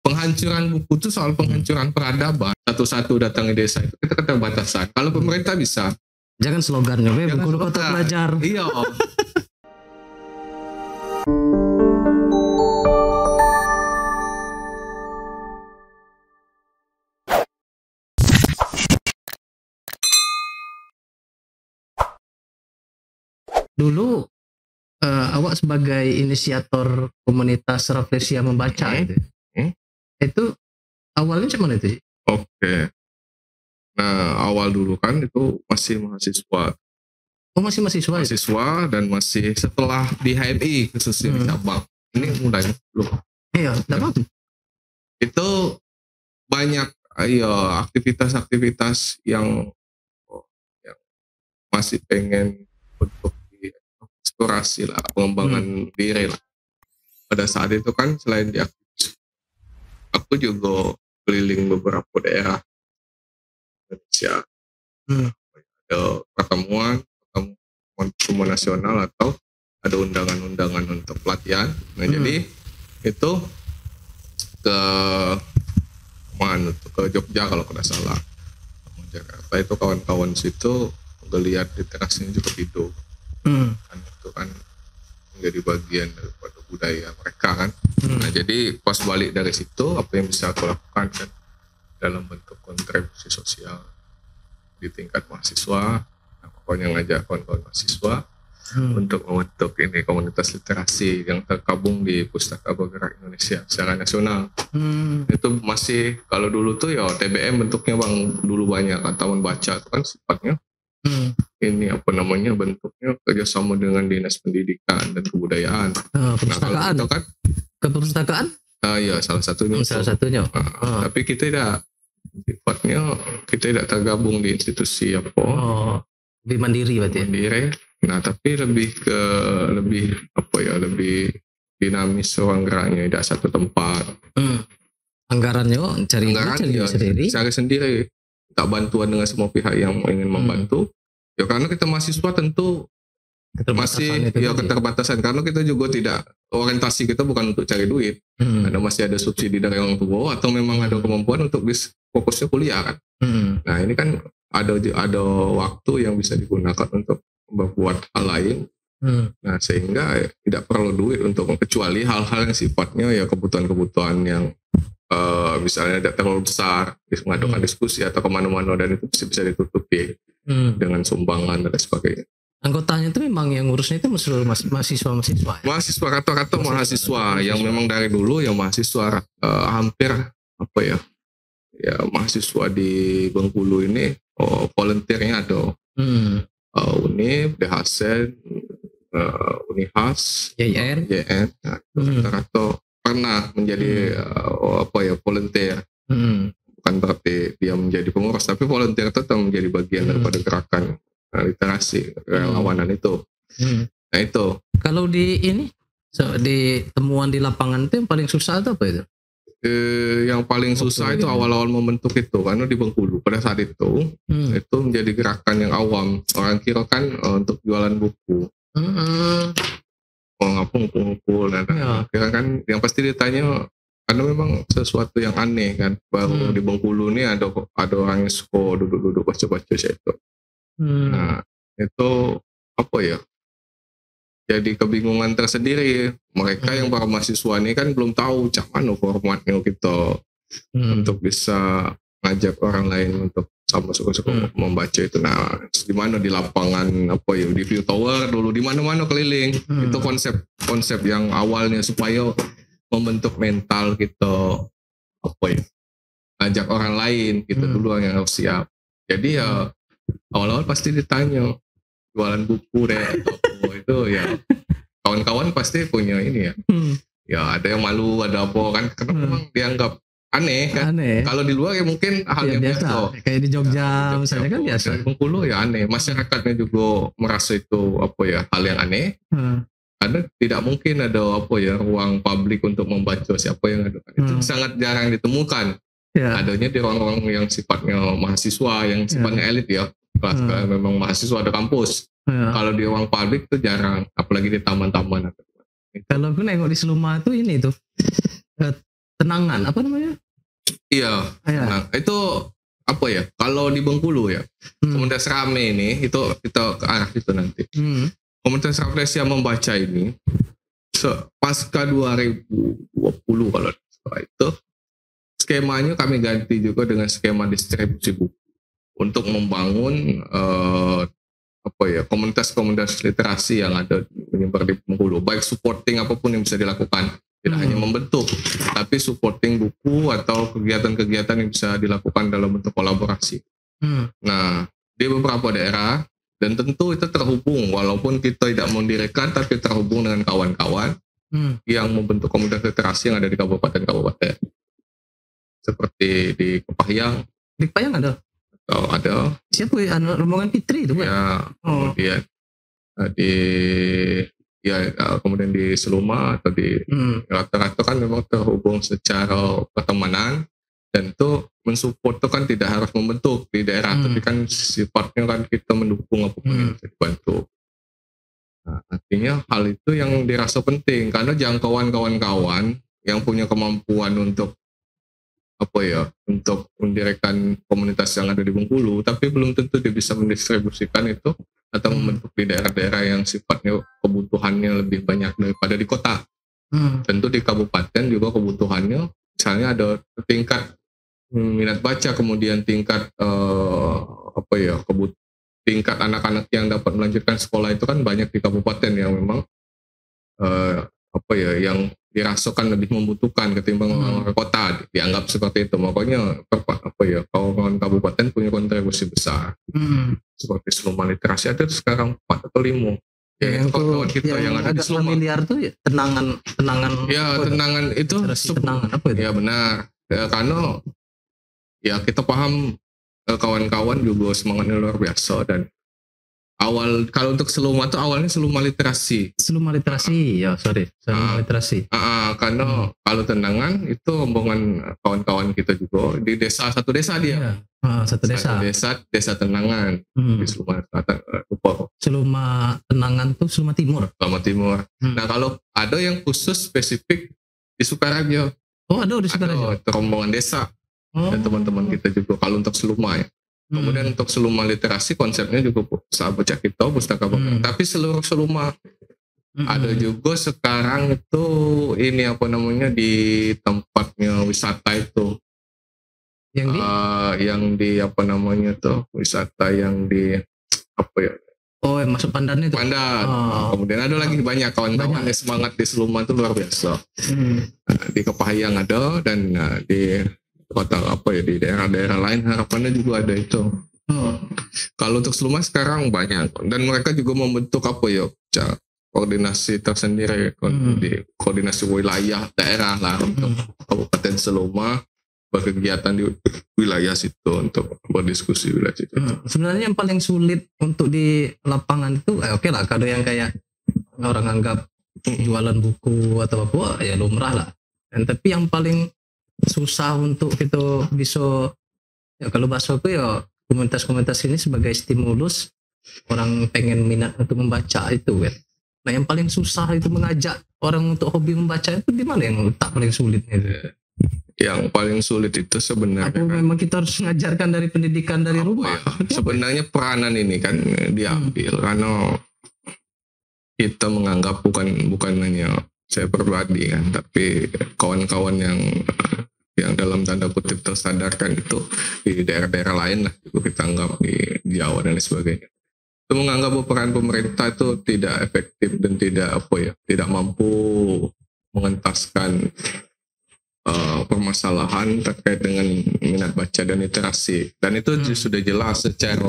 penghancuran buku itu soal penghancuran peradaban. Satu-satu datang di desa itu kita keterbatasan. Kalau pemerintah bisa. Jangan slogannya, Bengkulu Kota Pelajar. Iya. Dulu awak sebagai inisiator komunitas Refleksia Membaca itu awalnya cuman itu? Oke. Nah, awal dulu kan itu masih mahasiswa. Oh, masih mahasiswa? Mahasiswa dan masih setelah di HMI khususnya di cabang. Ini mulai belum. Iya, apa? Itu banyak aktivitas-aktivitas yang masih pengen untuk eksplorasi lah, pengembangan diri lah. Pada saat itu kan selain di aktivis, aku juga keliling beberapa daerah Indonesia. Ada pertemuan nasional atau ada undangan-undangan untuk pelatihan. Nah jadi itu ke mana tuh, ke Jogja kalau tidak salah, Jakarta itu kawan-kawan situ ngelihat literasinya cukup hidup. Kan itu kan menjadi bagian daripada budaya mereka kan. Nah jadi pas balik dari situ apa yang bisa aku lakukan kan dalam bentuk kontribusi sosial di tingkat mahasiswa. Nah, pokoknya ngajak kawan-kawan mahasiswa untuk membentuk ini komunitas literasi yang tergabung di Pustaka Bergerak Indonesia secara nasional. Itu masih kalau dulu tuh ya TBM bentuknya bang, dulu banyak taman baca itu kan sifatnya ini apa namanya bentuknya kerjasama dengan Dinas Pendidikan dan Kebudayaan. Perpustakaan. Nah, kan keperpustakaan? Ya salah satunya. Tapi kita tidak sifatnya kita tidak tergabung di institusi apa. Lebih mandiri berarti. Mandiri. Nah tapi lebih dinamis ruang geraknya, tidak satu tempat. Anggarannya cari sendiri. Tak bantuan dengan semua pihak yang ingin membantu. Ya karena kita mahasiswa tentu masih keterbatasan karena kita juga tidak, orientasi kita bukan untuk cari duit. Masih ada subsidi dari orang tua atau memang ada kemampuan untuk fokusnya kuliah kan. Nah ini kan ada waktu yang bisa digunakan untuk membuat hal lain. Nah sehingga tidak perlu duit untuk kecuali hal-hal yang sifatnya ya kebutuhan-kebutuhan yang misalnya tidak terlalu besar, mengadakan diskusi atau kemana-mana dan itu bisa ditutupi dengan sumbangan dan sebagainya. Anggotanya itu memang yang ngurusnya itu mahasiswa-mahasiswa. Mahasiswa rata-rata mahasiswa yang memang dari dulu yang mahasiswa hampir mahasiswa di Bengkulu ini volunteernya ada UNIF, DHSN, Unihas, JN, rata-rata pernah menjadi volunteer. Bukan berarti dia menjadi pengurus, tapi volunteer tetap menjadi bagian daripada gerakan literasi relawanan itu. Nah itu. Kalau di di temuan di lapangan itu yang paling susah itu apa itu? Yang paling susah itu awal-awal membentuk itu karena di Bengkulu pada saat itu itu menjadi gerakan yang awam. Orang kira kan untuk jualan buku. Ngumpul-ngumpul kira kan yang pasti ditanya karena memang sesuatu yang aneh kan, baru di Bengkulu ini ada orang yang suka duduk-duduk baca-baca itu. Nah itu jadi kebingungan tersendiri. Mereka yang para mahasiswa ini kan belum tahu cak mana formatnya kita untuk bisa ngajak orang lain untuk sama suka-suka membaca itu. Nah di mana di lapangan di View Tower dulu, di mana-mana keliling. Itu konsep yang awalnya supaya membentuk mental kita ngajak orang lain kita dulu yang harus siap. Jadi ya awal-awal pasti ditanya jualan buku deh atau itu ya kawan-kawan pasti punya ini ya. Ya ada yang malu, ada apa kan karena memang dianggap aneh kan. Kalau di luar ya mungkin hal yang biasa. Kayak di Jogja misalnya kan biasa. Di Bengkulu ya aneh. Masyarakatnya juga merasa itu hal yang aneh. Karena tidak mungkin ada ruang publik untuk membaca siapa yang ada. Itu sangat jarang ditemukan. Adanya di ruang-ruang yang sifatnya mahasiswa, yang sifatnya elit ya. Kelas memang mahasiswa ada kampus. Kalau di ruang publik itu jarang, apalagi di taman-taman. Kalau aku nengok di Seluma tuh ini tuh tenangan apa namanya? Iya. Ya. Nah, itu apa ya? Kalau di Bengkulu ya, komunitas rame ini itu kita ke arah itu nanti. Komunitas refleksi yang membaca ini pasca 2020 kalau setelah itu skemanya kami ganti juga dengan skema distribusi buku untuk membangun komunitas-komunitas literasi yang ada menyebar di Bengkulu, baik supporting apapun yang bisa dilakukan, tidak hanya membentuk, tapi supporting buku atau kegiatan-kegiatan yang bisa dilakukan dalam bentuk kolaborasi. Nah, di beberapa daerah, dan tentu itu terhubung, walaupun kita tidak mendirikan, tapi terhubung dengan kawan-kawan yang membentuk komunitas literasi yang ada di kabupaten-kabupaten. Seperti di Kepahyang. Di Kepahyang ada? Atau ada. Siapa ya? Rombongan Fitri itu kan? Ya, kemudian kemudian di Seluma atau di rata-rata kan memang terhubung secara pertemanan, dan itu mensupport itu kan tidak harus membentuk di daerah, tapi kan sifatnya kan kita mendukung apapun yang bisa dibantu. Nah, artinya hal itu yang dirasa penting karena jangkauan kawan-kawan yang punya kemampuan untuk untuk mendirikan komunitas yang ada di Bengkulu, tapi belum tentu dia bisa mendistribusikan itu atau membentuk di daerah-daerah yang sifatnya kebutuhannya lebih banyak daripada di kota. Tentu di kabupaten juga kebutuhannya, misalnya ada tingkat minat baca, kemudian tingkat tingkat anak-anak yang dapat melanjutkan sekolah itu kan banyak di kabupaten yang memang yang dirasakan lebih membutuhkan ketimbang orang kota, dianggap seperti itu. Makanya kawan-kawan kabupaten punya kontribusi besar. Seperti Seluma Literasi ada sekarang 4 atau 5. Yang kawan kita yang ada di Seluma miliar tuh ya, tenangan. Ya, tenangan itu tenangan apa itu? Ya benar. Ya, karena ya kita paham kawan-kawan juga semangatnya luar biasa, dan kalau untuk Seluma tuh awalnya Seluma Literasi. Seluma Literasi, Seluma Literasi. Karena kalau tenangan itu rombongan kawan-kawan kita juga di satu desa dia. Satu desa. Desa Tenangan di Seluma Selatan. Seluma Tenangan tuh Seluma Timur. Seluma Timur. Nah, kalau ada yang khusus spesifik di Sukaraja. Oh, ada di Sukaraja. Ada rombongan desa. Dan teman-teman kita juga kalau untuk Seluma ya. Kemudian untuk Seluma Literasi konsepnya juga Sahabat kita, Pustaka Bakar. Tapi seluruh Seluma ada juga sekarang itu di tempatnya wisata itu. Yang di wisata yang di Oh, yang masuk Pandan itu. Pandan. Kemudian ada lagi banyak kawan-kawan yang semangat di Seluma itu luar biasa. Di Kepahyang ada, dan di kota di daerah-daerah lain harapannya juga ada itu. Kalau untuk Seluma sekarang banyak, dan mereka juga membentuk koordinasi tersendiri, koordinasi wilayah daerah lah untuk Kabupaten Seluma, berkegiatan di wilayah situ untuk berdiskusi wilayah situ. Sebenarnya yang paling sulit untuk di lapangan itu oke lah, kalau yang kayak orang anggap jualan buku atau apa ya lumrah lah. Tapi yang paling susah untuk kita bisa kalau bahasa aku ya komunitas-komunitas ini sebagai stimulus orang pengen minat untuk membaca itu kan. Nah, yang paling susah itu mengajak orang untuk hobi membaca itu di mana yang tak paling sulit itu? Yang paling sulit itu sebenarnya memang kita harus mengajarkan dari pendidikan dari rumah. Sebenarnya peranan ini kan diambil karena kita menganggap bukan hanya saya pribadi kan, tapi kawan-kawan yang dalam tanda kutip tersadarkan itu di daerah-daerah lain lah, itu kita anggap di Jawa dan lain sebagainya, itu menganggap bahwa peran pemerintah itu tidak efektif dan tidak mampu mengentaskan permasalahan terkait dengan minat baca dan literasi, dan itu sudah jelas secara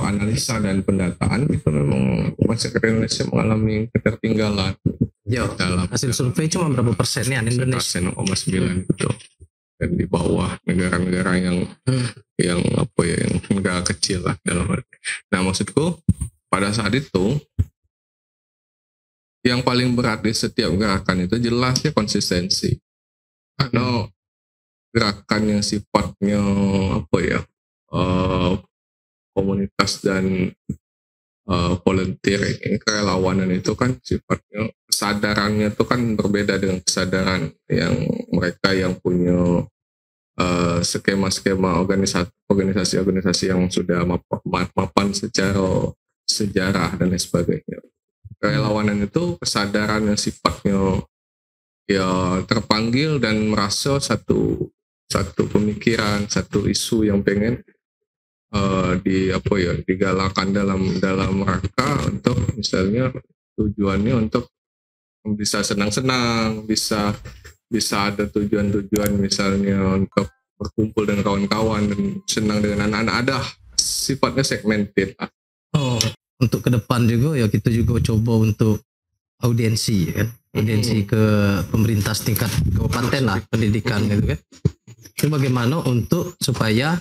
analisa dan pendataan itu memang masyarakat Indonesia mengalami ketertinggalan. Dalam hasil survei cuma berapa persen ya Indonesia? 0,9 gitu, dan di bawah negara-negara yang negara kecil lah dalam arti. Nah, maksudku pada saat itu yang paling berat di setiap gerakan itu jelasnya konsistensi, karena gerakan yang sifatnya komunitas dan volunteer ini, kerelawanan itu kan sifatnya kesadarannya itu kan berbeda dengan kesadaran yang mereka yang punya skema-skema organisasi yang sudah mapan secara sejarah dan lain sebagainya. Kerelawanan itu kesadaran yang sifatnya ya terpanggil dan merasa satu pemikiran, satu isu yang pengen digalakan dalam rangka untuk misalnya tujuannya untuk bisa senang-senang, bisa ada tujuan-tujuan misalnya untuk berkumpul dengan kawan-kawan dan senang dengan anak-anak, ada sifatnya segmented lah. Oh, untuk ke depan juga ya kita juga coba untuk audiensi kan, audiensi ke pemerintah setingkat kabupaten lah pendidikan gitu kan. Itu bagaimana untuk supaya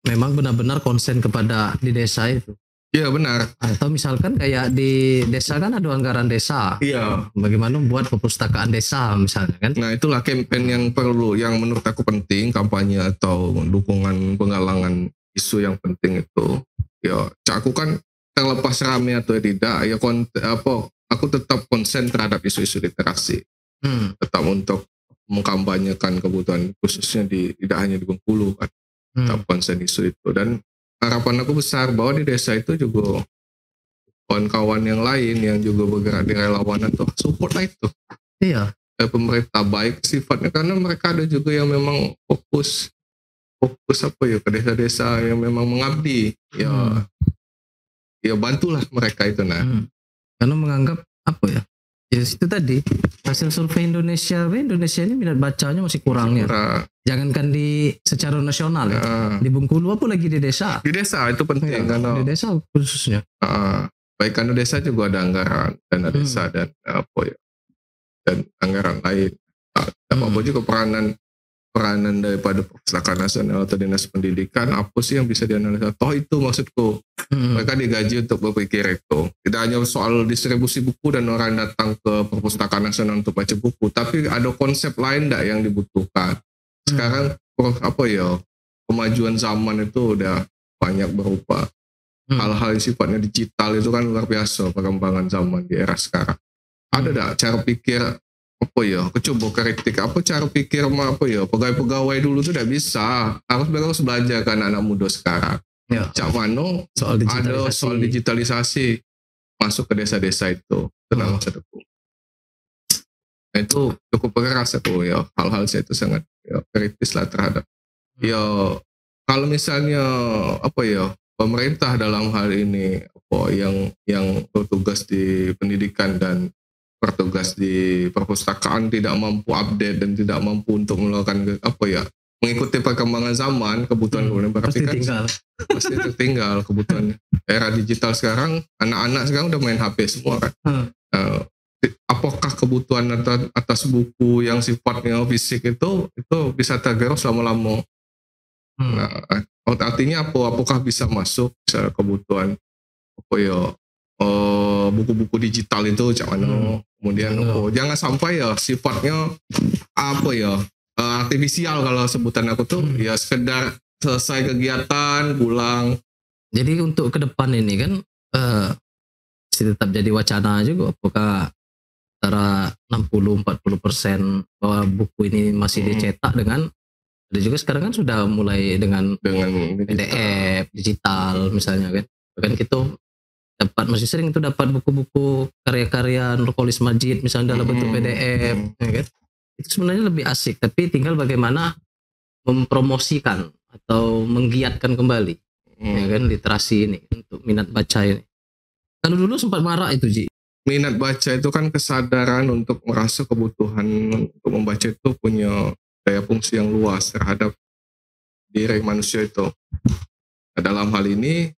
memang benar-benar konsen kepada di desa itu. Iya benar. Atau misalkan kayak di desa kan ada anggaran desa. Iya. Bagaimana membuat perpustakaan desa misalnya kan. Nah itulah campaign yang perlu, yang menurut aku penting, kampanye atau dukungan penggalangan isu yang penting itu. Ya, aku kan terlepas rame atau tidak, ya aku tetap konsen terhadap isu-isu literasi. Tetap untuk mengkampanyekan kebutuhan khususnya tidak hanya di Bengkulu kan. Tetap konsen isu itu, dan harapan aku besar bahwa di desa itu juga kawan-kawan yang lain yang juga bergerak di relawanan tuh support lah itu. Iya. Pemerintah baik sifatnya karena mereka ada juga yang memang fokus ke desa-desa yang memang mengabdi. Ya bantulah mereka itu Karena menganggap apa ya? Ya itu tadi hasil survei Indonesia ini minat bacanya masih kurang ya. Jangankan di secara nasional ya. Di Bengkulu apalagi di desa. Di desa itu penting karena di desa khususnya. Baik karena desa juga ada anggaran dana desa dan dan anggaran lain. Apa juga peranan daripada Perpustakaan Nasional atau Dinas Pendidikan, apa sih yang bisa dianalisa? Toh itu maksudku. Mereka digaji untuk berpikir itu. Tidak hanya soal distribusi buku dan orang datang ke Perpustakaan Nasional untuk baca buku, tapi ada konsep lain enggak yang dibutuhkan. Sekarang kemajuan zaman itu udah banyak berupa hal-hal yang sifatnya digital, itu kan luar biasa perkembangan zaman di era sekarang. Ada enggak cara pikir coba kritik cara pikir pegawai-pegawai dulu tuh tidak bisa, harus belajar kan anak muda sekarang. Cak Mano soal digitalisasi masuk ke desa-desa itu maksud aku. Nah, itu cukup keras aku ya, hal-hal itu sangat kritis lah terhadap kalau misalnya pemerintah dalam hal ini yang bertugas di pendidikan dan bertugas di perpustakaan tidak mampu update dan tidak mampu untuk melakukan mengikuti perkembangan zaman, kebutuhan berarti kan pasti tertinggal kebutuhan. Era digital sekarang, anak-anak sekarang udah main HP semua kan. Apakah kebutuhan atas buku yang sifatnya fisik itu bisa tergerus lama-lama? Nah, artinya apakah bisa masuk secara kebutuhan buku-buku digital itu kemudian jangan sampai sifatnya artifisial kalau sebutan aku tuh sekedar selesai kegiatan pulang. Jadi untuk ke depan ini kan tetap jadi wacana juga, apakah antara 60-40% bahwa buku ini masih dicetak dengan, ada juga sekarang kan sudah mulai dengan PDF digital misalnya kan. Bahkan kita masih sering itu dapat buku-buku karya-karya Nurcholish Madjid misalnya dalam bentuk PDF ya kan. Itu sebenarnya lebih asik, tapi tinggal bagaimana mempromosikan atau menggiatkan kembali ya kan literasi ini untuk minat baca ini. Kalau dulu sempat marah itu Ji. Minat baca itu kan kesadaran untuk merasa kebutuhan untuk membaca itu punya daya fungsi yang luas terhadap diri manusia itu. Nah, dalam hal ini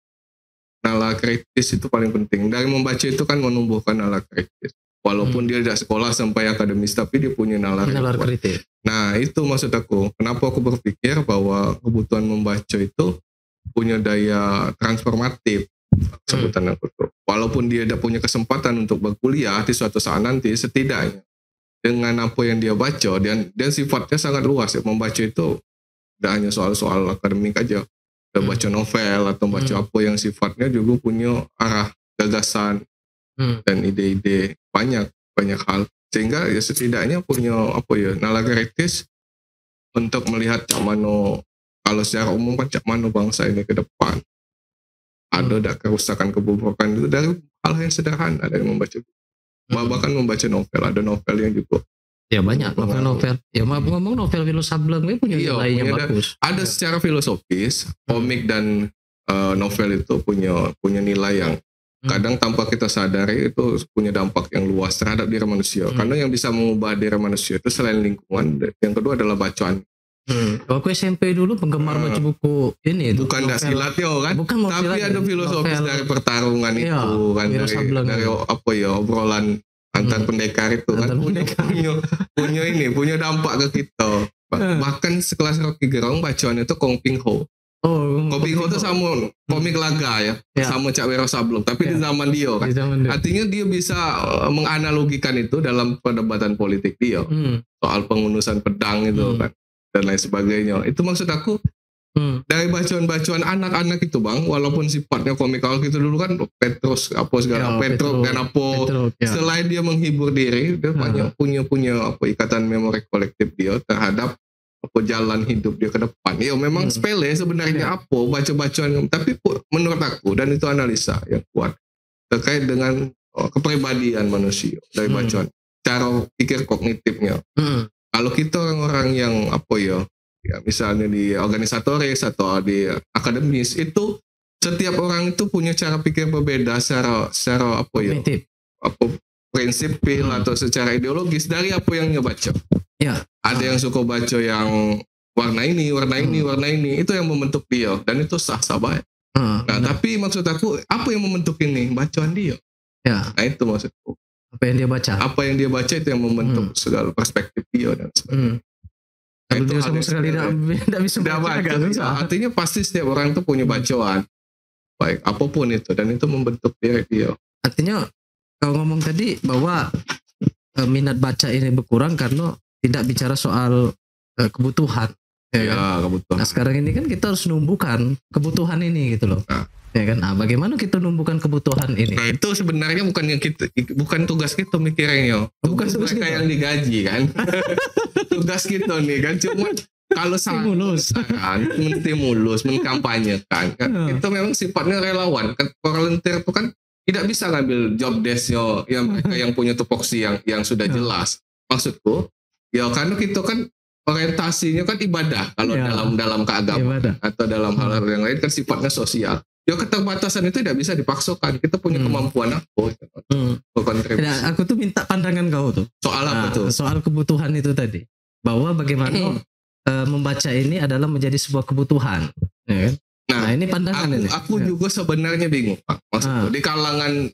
nalar kritis itu paling penting. Dari membaca itu kan menumbuhkan nalar kritis. Walaupun dia tidak sekolah sampai akademis, tapi dia punya nalar kritis. Nah itu maksud aku. Kenapa aku berpikir bahwa kebutuhan membaca itu punya daya transformatif. Sebutan aku tuh. Walaupun dia tidak punya kesempatan untuk berkuliah di suatu saat nanti, setidaknya dengan apa yang dia baca dan sifatnya sangat luas ya. Membaca itu tidak hanya soal-soal akademik aja. baca novel atau baca apa yang sifatnya juga punya arah gagasan dan ide-ide banyak hal, sehingga ya setidaknya punya apa ya nalar kritis untuk melihat cak mano, kalau secara umum kan cak mano bangsa ini ke depan ada kerusakan kebobrokan itu dari hal yang sederhana, dari membaca bahkan membaca novel. Ada novel yang juga ya banyak novel-novel ya ngomong novel Wiro Sableng ini punya nilai yang bagus. Ada secara filosofis komik dan novel itu punya nilai yang kadang tanpa kita sadari itu punya dampak yang luas terhadap diri manusia. Karena yang bisa mengubah diri manusia itu selain lingkungan, yang kedua adalah bacaan. Aku SMP dulu penggemar baca buku ini. Bukan dak silat yo kan, tapi ada filosofis dari pertarungan itu kan, dari apa ya obrolan antar pendekar itu kan punya dampak ke kita. Bahkan sekelas Rocky Gerung bacaan itu Kong Ping Ho. Kong Ping Ho itu sama komik laga ya, sama Cak Wiro Sableng, tapi di zaman dia kan. Artinya dia bisa menganalogikan itu dalam perdebatan politik dia soal pengunusan pedang itu kan dan lain sebagainya. Itu maksud aku dari bacaan-bacaan anak-anak itu bang, walaupun sifatnya komikal gitu dulu kan, Petrus apa segala Petruk kan apa, selain dia menghibur diri, dia banyak punya apa ikatan memori kolektif dia terhadap apa jalan hidup dia ke depan. Ya memang sepele sebenarnya apa baca-bacaan, tapi menurut aku dan itu analisa yang kuat terkait dengan kepribadian manusia dari bacaan, cara pikir kognitifnya. Kalau kita orang-orang yang apa ya misalnya di organisatoris atau di akademis itu, setiap orang itu punya cara pikir berbeda secara apa ya apa prinsipil atau secara ideologis dari apa yang dia baca. Ada yang suka baca yang warna ini itu yang membentuk dia dan itu sah-sah baik. Tapi maksud aku apa yang membentuk ini bacaan dia. Nah itu maksudku. Apa yang dia baca itu yang membentuk segala perspektif dia dan sebagainya. Kalau dia sama sekali tidak bisa baca. Artinya pasti setiap orang itu punya bacaan baik apapun itu, dan itu membentuk diri dia. Artinya kau ngomong tadi bahwa minat baca ini berkurang karena tidak bicara soal kebutuhan. Kebutuhan. Nah sekarang ini kan kita harus numbuhkan kebutuhan ini gitu loh. Ya kan, bagaimana kita numbuhkan kebutuhan ini? Nah itu sebenarnya bukan tugas kita mikirnya, bukan tugas kita yang digaji kan. Tugas kita nih kan cuma kalau stimulus kan, mengkampanyekan kan. Itu memang sifatnya relawan. Volunteer itu kan tidak bisa ngambil job desk-nya yang mereka yang punya tupoksi yang sudah jelas. Maksudku, ya karena kita kan orientasinya kan ibadah kalau dalam keagamaan atau dalam hal-hal yang lain kan sifatnya sosial. Ya keterbatasan itu tidak bisa dipaksakan. Kita punya kemampuan apa berkontribusi. Nah, aku tuh minta pandangan kau tuh. Soal apa tuh? Soal kebutuhan itu tadi. Bahwa bagaimana membaca ini adalah menjadi sebuah kebutuhan. Ya kan? Nah ini pandangan aku juga sebenarnya bingung Pak. Maksudnya di kalangan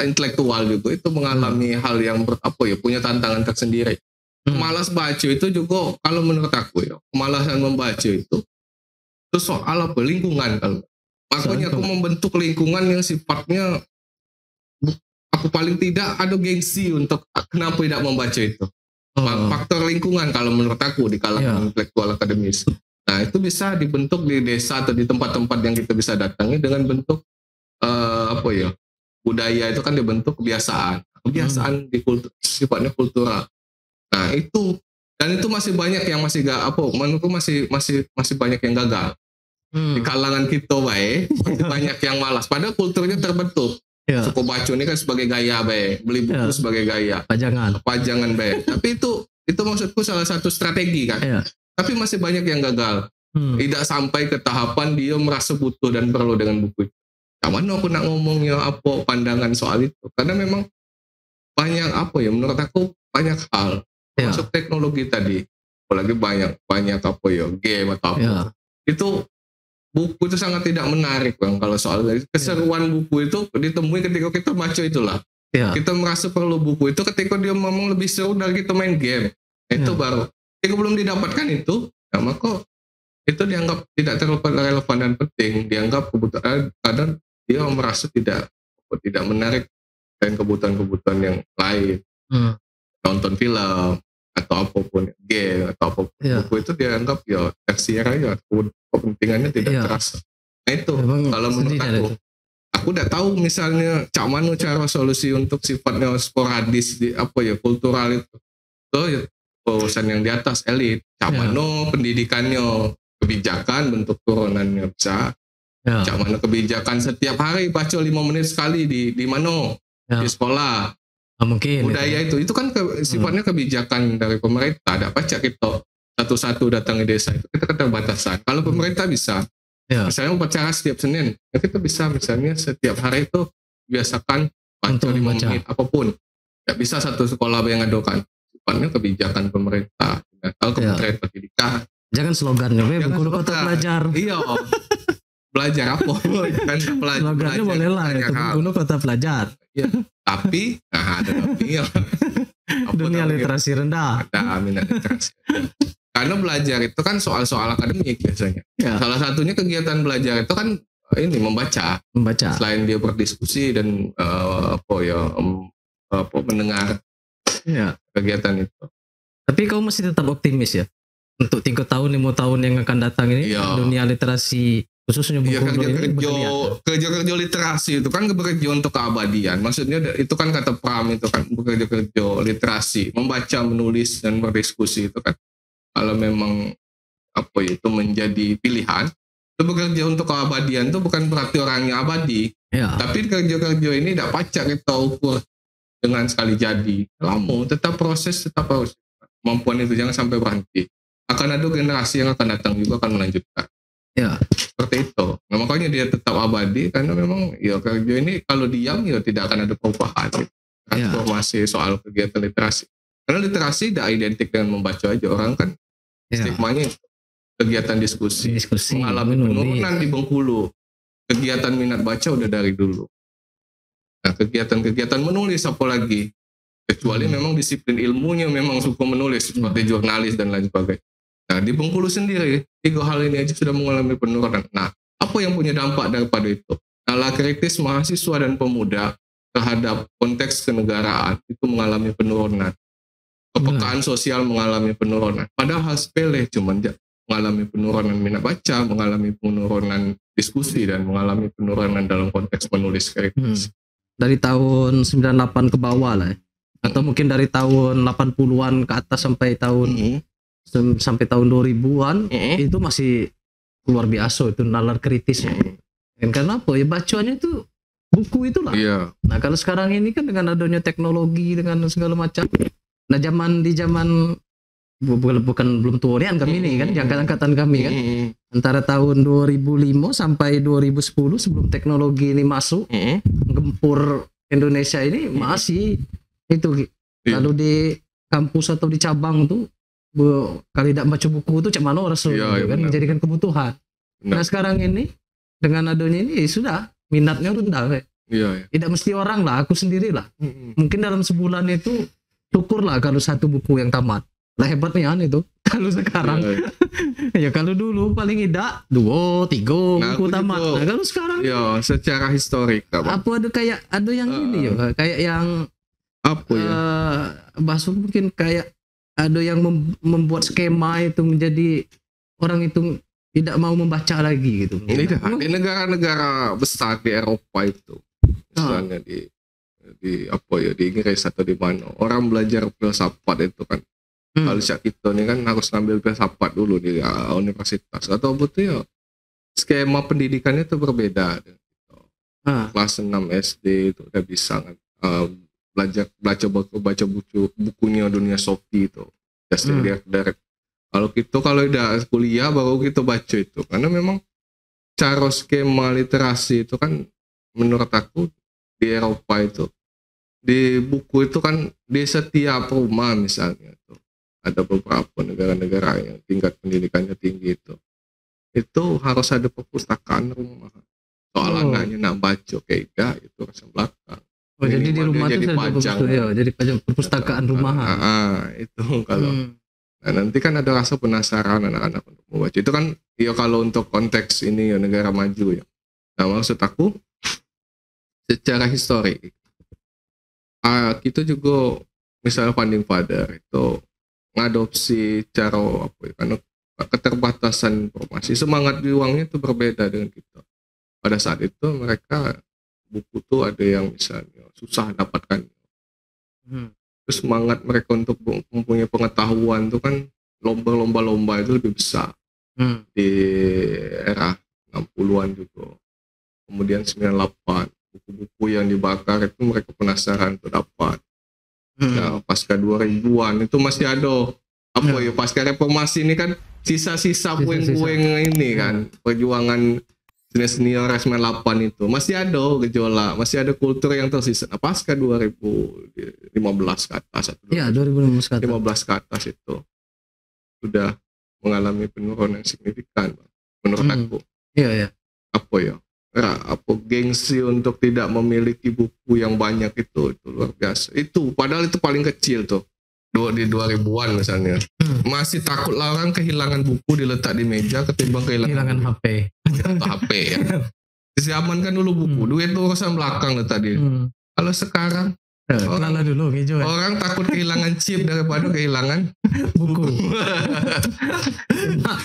intelektual juga itu mengalami hal yang punya tantangan tersendiri. Malas baca itu juga kalau menurut aku ya, kemalasan membaca itu soal apa? Lingkungan kalau. Makanya aku membentuk lingkungan yang sifatnya aku paling tidak ada gengsi untuk kenapa tidak membaca itu. Faktor lingkungan kalau menurut aku di kalangan intelektual akademis. Nah itu bisa dibentuk di desa atau di tempat-tempat yang kita bisa datangi dengan bentuk budaya itu kan dibentuk kebiasaan di kultur, sifatnya kultural. Nah itu masih banyak yang menurutku masih banyak yang gagal. Di kalangan kita masih banyak yang malas. Padahal kulturnya terbentuk. Suku baca ini kan sebagai gaya beli buku sebagai gaya. Pajangan Tapi itu maksudku salah satu strategi kan. Tapi masih banyak yang gagal. Tidak sampai ke tahapan dia merasa butuh dan perlu dengan buku itu. Mana aku nak ngomongnya apa pandangan soal itu? Karena memang banyak menurut aku banyak hal. Masuk teknologi tadi. Apalagi banyak game atau apa. Itu buku itu sangat tidak menarik bang kalau soal keseruan buku itu ditemui ketika kita baca itulah. Kita merasa perlu buku itu ketika dia ngomong lebih seru dari kita main game. Itu baru. Ketika belum didapatkan itu, maka itu dianggap tidak terlalu relevan dan penting. Dianggap kebutuhan, kadang dia merasa tidak menarik dan kebutuhan-kebutuhan yang lain. Nonton film atau apapun game atau apapun Iya. buku itu dianggap ya tersier aja, kepentingannya tidak Iya. terasa. Nah itu Memang kalau menurut sedih ada aku itu. udah tahu misalnya cak mana cara solusi untuk sifatnya sporadis di apa ya kultural itu ya urusan yang di atas elit, cak Ya. mana pendidikannya, kebijakan bentuk turunannya bisa, Ya. cak mana kebijakan setiap hari baca 5 menit sekali di mana Ya. di sekolah. Mungkin Budaya itu kan sifatnya kebijakan dari pemerintah. Ada pacak kita satu-satu datang ke desa itu kita keterbatasan. Kalau pemerintah bisa, Ya. misalnya upacara setiap Senin, ya kita bisa misalnya setiap hari itu biasakan baca Untuk 5 membaca. menit apapun. Ya bisa satu sekolah yang ngadokan. Sifatnya kebijakan pemerintah. Kalau Ya. Kementerian Pendidikan. Jangan slogannya, Jangan buku kota slogan. pelajar. Iya. Belajar apa? Kan Slogannya boleh lah banyak itu, hal. buku kota pelajar. Tapi, ada tapi ya. Apa Dunia namanya? literasi rendah. Ada minat literasi. Karena belajar itu kan soal-soal akademik biasanya. Ya. Salah satunya kegiatan belajar itu kan ini membaca. Membaca. Selain dia berdiskusi dan mendengar Ya. kegiatan itu. Tapi kamu masih tetap optimis ya untuk 3 tahun 5 tahun yang akan datang ini Iya. dunia literasi khususnya Iya buku ini bergeliat. kerja literasi itu kan bekerja untuk keabadian. Maksudnya itu kan kata Pram itu kan bekerja literasi, membaca, menulis dan berdiskusi itu kan. Kalau memang itu menjadi pilihan, itu bekerja untuk keabadian itu bukan berarti orangnya abadi. Ya. Tapi kerja-kerja ini tidak pacak kita ukur dengan sekali jadi. Lama, tetap proses, tetap harus kemampuan itu jangan sampai berhenti. Akan ada generasi yang akan datang juga akan melanjutkan. Ya. Seperti itu. Nah, makanya dia tetap abadi karena memang ya kerja ini kalau diam ya tidak akan ada perubahan. Gitu. Transformasi soal kegiatan literasi. Karena literasi tidak identik dengan membaca aja, orang kan stigmanya kegiatan diskusi mengalami penurunan di Bengkulu. Kegiatan minat baca udah dari dulu. Nah, kegiatan menulis apalagi, kecuali memang disiplin ilmunya memang suka menulis seperti jurnalis dan lain sebagainya. Nah, di Bengkulu sendiri 3 hal ini aja sudah mengalami penurunan. Nah, apa yang punya dampak daripada itu? Nalar kritis mahasiswa dan pemuda terhadap konteks kenegaraan itu mengalami penurunan. Kepekaan sosial mengalami penurunan. Padahal sepele, cuman mengalami penurunan minat baca, mengalami penurunan diskusi, dan mengalami penurunan dalam konteks menulis kritis. Dari tahun 98 ke bawah lah ya. Atau mungkin dari tahun 80-an ke atas sampai tahun 2000-an itu masih luar biasa itu nalar kritisnya. Dan karena apa ya, bacaannya itu buku itulah. Iya. Nah kalau sekarang ini kan dengan adanya teknologi dengan segala macam, nah zaman belum tua kan kami ini kan, angkatan kami kan, antara tahun 2005 sampai 2010 sebelum teknologi ini masuk, gempur Indonesia ini masih itu. Lalu di kampus atau di cabang tuh kali tidak baca buku tuh cak mana rasul kan menjadikan kebutuhan. Nah sekarang ini dengan adanya ini sudah minatnya rendah. Tidak mesti orang lah, aku sendiri lah. Mungkin dalam sebulan itu syukur lah kalau satu buku yang tamat. Lah hebatnya itu. Kalau sekarang ya kalau dulu paling tidak 2, 3 buku tamat. Nah kalau sekarang ya secara historik apa ada kayak ada yang ini ya, kayak yang apa ya? Bahasa mungkin kayak ada yang membuat skema itu menjadi orang itu tidak mau membaca lagi gitu. Di negara-negara besar di Eropa itu, misalnya di di Inggris atau di mana, orang belajar filsafat itu kan. Kalau kita ini kan harus ngambil filsafat dulu di universitas atau betul ya skema pendidikannya itu berbeda. Kelas 6 SD itu udah bisa kan baca bukunya Dunia Sophie itu. Kalau udah kuliah baru kita baca itu, karena memang cara skema literasi itu kan menurut aku di Eropa itu di buku itu kan di setiap rumah misalnya itu ada beberapa negara-negara yang tingkat pendidikannya tinggi itu harus ada perpustakaan rumah. Soal anaknya nak baca kayak enggak itu rasa belakang. Jadi di rumah itu jadi perpustakaan rumahan. Itu kalau nah, nanti kan ada rasa penasaran anak-anak untuk membaca. Itu kan ya kalau untuk konteks ini ya negara maju ya. Nah maksud aku secara histori kita juga misalnya founding father itu mengadopsi cara apa ya, karena keterbatasan informasi, semangat juangnya itu berbeda dengan kita. Pada saat itu mereka buku tuh ada yang misalnya susah dapatkan. Terus semangat mereka untuk mempunyai pengetahuan itu kan lomba-lomba itu lebih besar di era 60-an juga. Kemudian 98 buku-buku yang dibakar itu mereka penasaran untuk dapat. Ya, pasca 2000-an itu masih ada apa ya, pasca reformasi ini kan sisa-sisa puing-puing ini kan perjuangan senior 98 itu masih ada gejolak, masih ada kultur yang tersisa. Nah, pasca 2015 ke atas atau Ya, 2015 ke atas itu sudah mengalami penurunan yang signifikan menurut aku. Iya. Apa ya? Apa gengsi untuk tidak memiliki buku yang banyak itu luar biasa. Itu padahal itu paling kecil tuh. Di 2000-an misalnya. Masih takut lah orang kehilangan buku diletak di meja ketimbang kehilangan HP. Atau HP ya. Diamankan dulu buku. Duit itu urusan belakang lah tadi. Kalau sekarang Kelala dulu hijau. Orang takut kehilangan chip daripada kehilangan buku.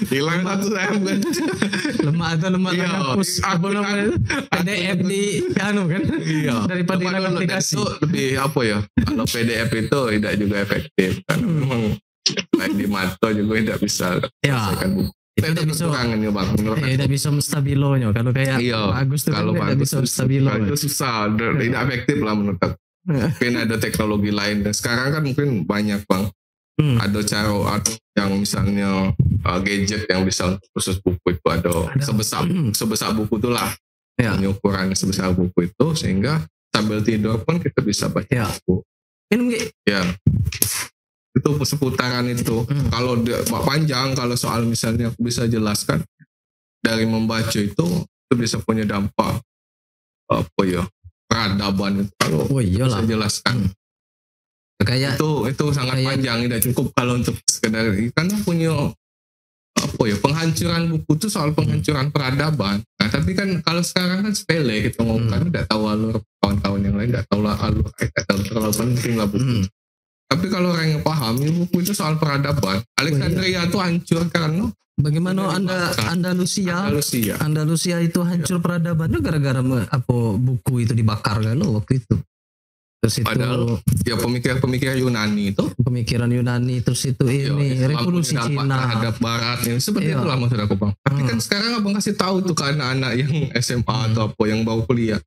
Hilang satu saya bukan. Lemak hapus apa namanya? PDF di kan? Iya. Daripada hilang aplikasi. Itu lebih apa ya? Kalau PDF itu tidak juga efektif kan. Memang lain di mata juga tidak bisa selesaikan buku. Itu tidak bisa kurangannya bang. Tidak bisa menstabilonya. Kalau kayak Bagus tuh kalau tidak bisa menstabilo. Itu susah. Tidak efektif lah menurut aku. Mungkin ada teknologi lain dan sekarang kan mungkin banyak bang. Ada cara yang misalnya gadget yang bisa khusus buku itu ada. Sebesar buku itulah. Ukuran sebesar buku itu sehingga sambil tidur pun kita bisa baca buku. Ya. Itu seputaran itu. Kalau panjang, kalau soal misalnya aku bisa jelaskan dari membaca itu bisa punya dampak apa ya? Peradaban itu kalau bisa jelaskan. Kayak itu sangat panjang, tidak cukup kalau untuk sekedar karena punya apa ya, penghancuran buku itu soal penghancuran peradaban. Nah, tapi kan kalau sekarang kan sepele kita ngomong kan tidak tahu alur kawan-kawan yang lain, tidak tahu lah alur, tidak tahu terlalu penting lah buku. Tapi kalau orang yang paham buku itu soal peradaban. Alexandria itu hancur karena bagaimana Andalusia itu hancur peradabannya gara-gara apa buku itu dibakar kan waktu itu. Terus itu padahal ya pemikiran Yunani itu. Pemikiran Yunani terus itu ini revolusi Cina terhadap Barat ini seperti itulah maksud aku bang. Tapi kan sekarang abang kasih tahu tuh ke anak-anak yang SMA atau apa yang baru kuliah.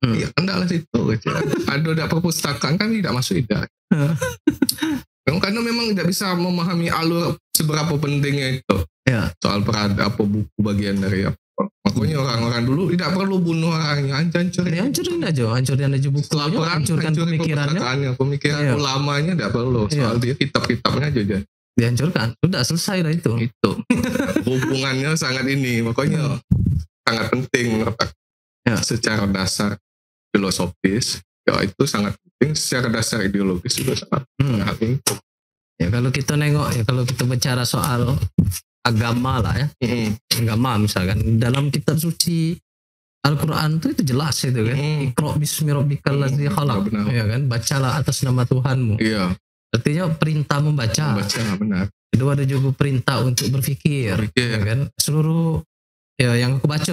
Ya kendala situ ada perpustakaan kan tidak masuk tidak. Karena memang tidak bisa memahami alur seberapa pentingnya itu soal apa buku bagian dari apa. Makanya orang-orang dulu tidak perlu bunuh orangnya, hancurin aja buku, hancurkan pemikiran ulamanya tidak perlu, soal dia kitab-kitabnya aja dihancurkan, sudah selesai lah itu. Hubungannya sangat ini, makanya sangat penting menurut aku. Secara dasar filosofis itu sangat penting, secara dasar ideologis juga sangat penting. Kalau kita nengok kalau kita bicara soal agama lah agama misalkan dalam kitab suci Al-Quran itu jelas itu kan, Iqra bismi rabbikal ladzi khalaq, ya kan, bacalah atas nama Tuhanmu. Artinya perintah membaca, benar. Kedua ada juga perintah untuk berpikir. Ya kan, seluruh yang aku baca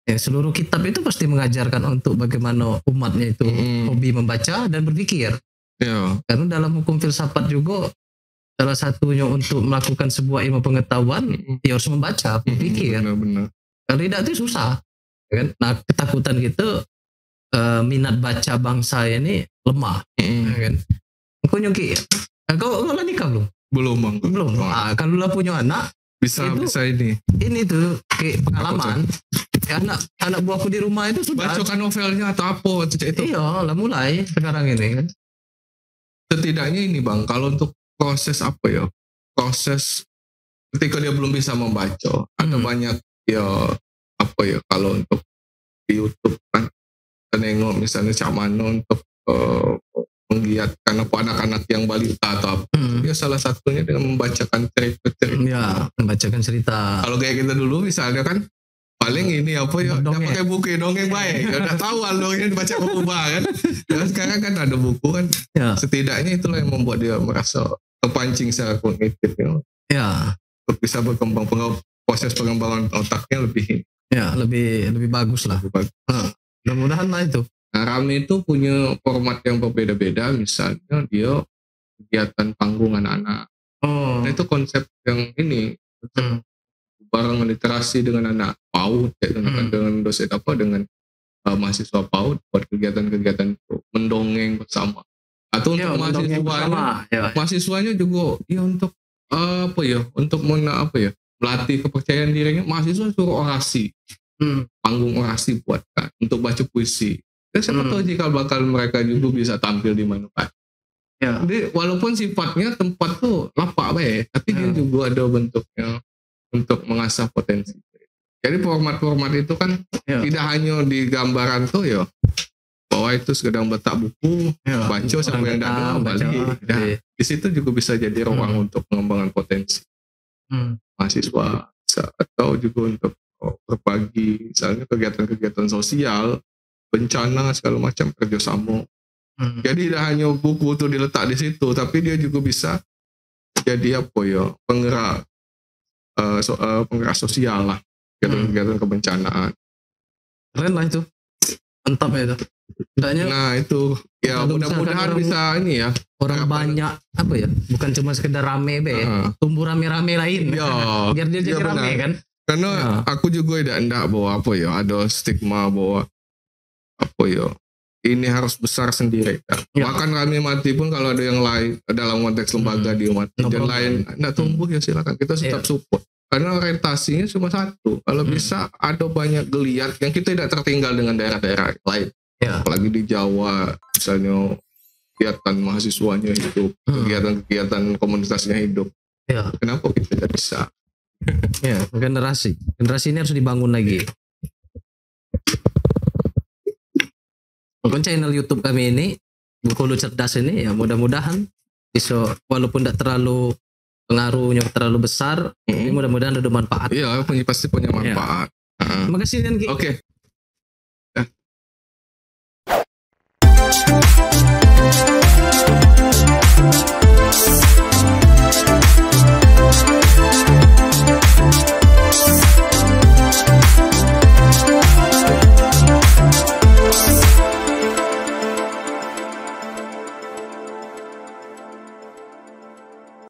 seluruh kitab itu pasti mengajarkan untuk bagaimana umatnya itu hobi membaca dan berpikir. Karena dalam hukum filsafat juga salah satunya untuk melakukan sebuah ilmu pengetahuan dia harus membaca, berpikir. Benar. Kalau tidak itu susah. Kan? Nah, ketakutan gitu minat baca bangsa ini lemah. Kan? Kau nyuki, kau nikah belum? Belum. Kalau lah punya anak bisa ini tuh kayak pengalaman. Anak buahku di rumah itu sudah bacakan novelnya atau apa itu. Iya lah, mulai sekarang ini kan. Setidaknya ini bang, kalau untuk proses ketika dia belum bisa membaca, ada banyak kalau untuk di YouTube kan nengok misalnya Cak Mano untuk menggiatkan anak-anak yang balita atau apa. Dia salah satunya dengan membacakan cerita. Membacakan cerita. Kalau kayak kita dulu misalnya kan paling ini pakai buku dongeng baik. Udah tahu alurnya dibaca buku kan. Dan sekarang kan ada buku kan. Setidaknya itulah yang membuat dia merasa kepancing secara kognitif ya. Ya, Untuk bisa berkembang, proses pengembangan otaknya lebih bagus lah. lebih bagus. Mudah-mudahan lah itu. Nah, Rame itu punya format yang berbeda-beda, misalnya dia kegiatan panggung anak-anak. Oh. Nah, itu konsep yang ini, konsep bareng literasi dengan anak PAUD, dengan dosen dengan mahasiswa PAUD buat kegiatan-kegiatan itu, mendongeng bersama. Atau untuk mahasiswanya juga ya untuk untuk melatih kepercayaan dirinya, mahasiswa suruh orasi. Panggung orasi buatkan untuk baca puisi. Dan siapa tahu jika bakal mereka juga bisa tampil di mana kan. Ya. Jadi walaupun sifatnya tempat tuh lapak tapi dia juga ada bentuknya untuk mengasah potensi. Jadi format-format itu kan tidak hanya di gambaran tuh ya, bahwa itu sedang letak buku, baca sampai yang datang balik. Nah, di situ juga bisa jadi ruang untuk pengembangan potensi mahasiswa, atau juga untuk berbagi, misalnya kegiatan-kegiatan sosial, bencana segala macam, kerjasama. Jadi tidak hanya buku itu diletak di situ, tapi dia juga bisa jadi penggerak sosial lah, kegiatan kebencanaan. Keren lah itu, mantap ya itu. Nah itu ya mudah-mudahan bisa ini ya. Orang banyak bukan cuma sekedar rame tumbuh rame-rame lain. Biar dia jadi rame kan. Karena aku juga tidak bawa ada stigma bahwa ini harus besar sendiri kan. Bahkan Rame mati pun kalau ada yang lain dalam konteks lembaga dia mati dan lain tidak tumbuh ya silakan, kita tetap support. Karena orientasinya cuma satu. Kalau bisa ada banyak geliat yang kita tidak tertinggal dengan daerah-daerah lain. Apalagi di Jawa misalnya kegiatan mahasiswanya hidup, kegiatan komunitasnya hidup. Kenapa kita tidak bisa? Generasi ini harus dibangun lagi. Mungkin channel YouTube kami ini, Bengkulu Cerdas ini, ya mudah-mudahan bisa, walaupun tidak terlalu pengaruhnya terlalu besar, tapi mudah-mudahan ada manfaat. Iya, pasti punya manfaat. Terima kasih, Ki. Oke.